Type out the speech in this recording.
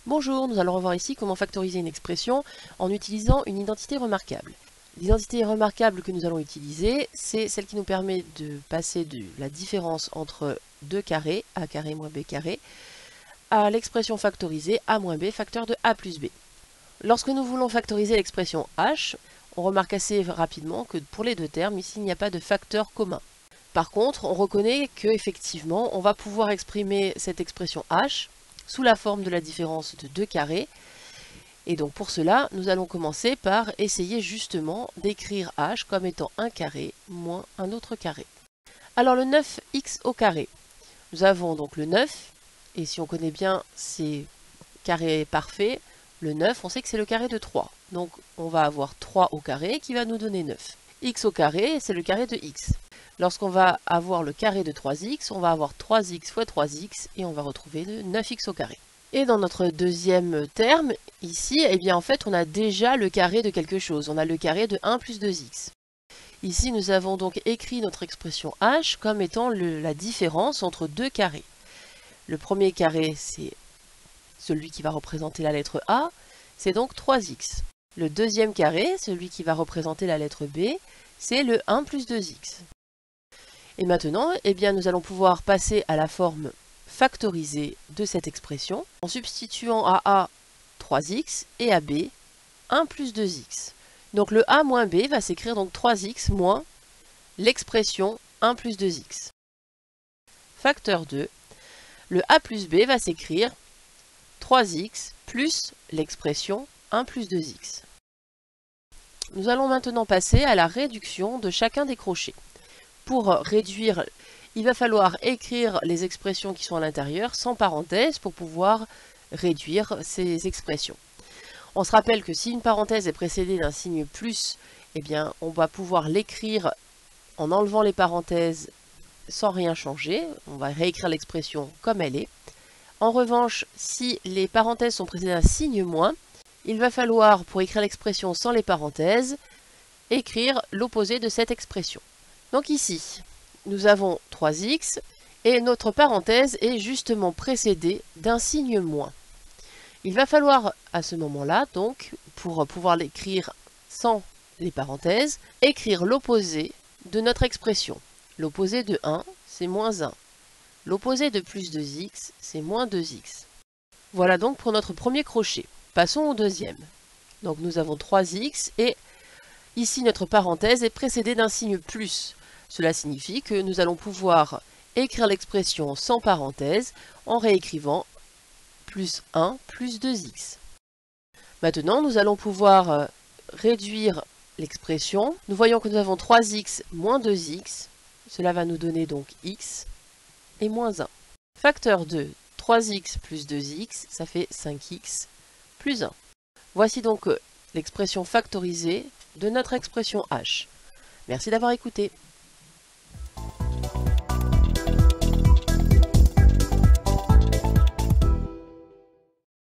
Bonjour, nous allons revoir ici comment factoriser une expression en utilisant une identité remarquable. L'identité remarquable que nous allons utiliser, c'est celle qui nous permet de passer de la différence entre deux carrés, a carré moins b carré, à l'expression factorisée a moins b facteur de a plus b. Lorsque nous voulons factoriser l'expression h, on remarque assez rapidement que pour les deux termes, ici il n'y a pas de facteur commun. Par contre, on reconnaît qu'effectivement, on va pouvoir exprimer cette expression h sous la forme de la différence de deux carrés. Et donc pour cela, nous allons commencer par essayer justement d'écrire h comme étant un carré moins un autre carré. Alors le 9x au carré, nous avons donc le 9, et si on connaît bien ces carrés parfaits, le 9, on sait que c'est le carré de 3. Donc on va avoir 3 au carré qui va nous donner 9. X au carré, c'est le carré de x. Lorsqu'on va avoir le carré de 3x, on va avoir 3x fois 3x et on va retrouver le 9x au carré. Et dans notre deuxième terme, ici, eh bien en fait on a déjà le carré de quelque chose. On a le carré de 1 plus 2x. Ici nous avons donc écrit notre expression h comme étant la différence entre deux carrés. Le premier carré, c'est celui qui va représenter la lettre a, c'est donc 3x. Le deuxième carré, celui qui va représenter la lettre b, c'est le 1 plus 2x. Et maintenant, eh bien, nous allons pouvoir passer à la forme factorisée de cette expression en substituant à a 3x et à b 1 plus 2x. Donc le a moins b va s'écrire donc 3x moins l'expression 1 plus 2x. Facteur 2, le a plus b va s'écrire 3x plus l'expression 1 plus 2x. Nous allons maintenant passer à la réduction de chacun des crochets. Pour réduire, il va falloir écrire les expressions qui sont à l'intérieur sans parenthèse pour pouvoir réduire ces expressions. On se rappelle que si une parenthèse est précédée d'un signe plus, eh bien, on va pouvoir l'écrire en enlevant les parenthèses sans rien changer. On va réécrire l'expression comme elle est. En revanche, si les parenthèses sont précédées d'un signe moins, il va falloir, pour écrire l'expression sans les parenthèses, écrire l'opposé de cette expression. Donc ici, nous avons 3x et notre parenthèse est justement précédée d'un signe moins. Il va falloir à ce moment-là, donc, pour pouvoir l'écrire sans les parenthèses, écrire l'opposé de notre expression. L'opposé de 1, c'est moins 1. L'opposé de plus 2x, c'est moins 2x. Voilà donc pour notre premier crochet. Passons au deuxième. Donc nous avons 3x et ici notre parenthèse est précédée d'un signe plus. Cela signifie que nous allons pouvoir écrire l'expression sans parenthèse en réécrivant plus 1 plus 2x. Maintenant, nous allons pouvoir réduire l'expression. Nous voyons que nous avons 3x moins 2x. Cela va nous donner donc x et moins 1. Facteur 2, 3x plus 2x, ça fait 5x plus 1. Voici donc l'expression factorisée de notre expression h. Merci d'avoir écouté.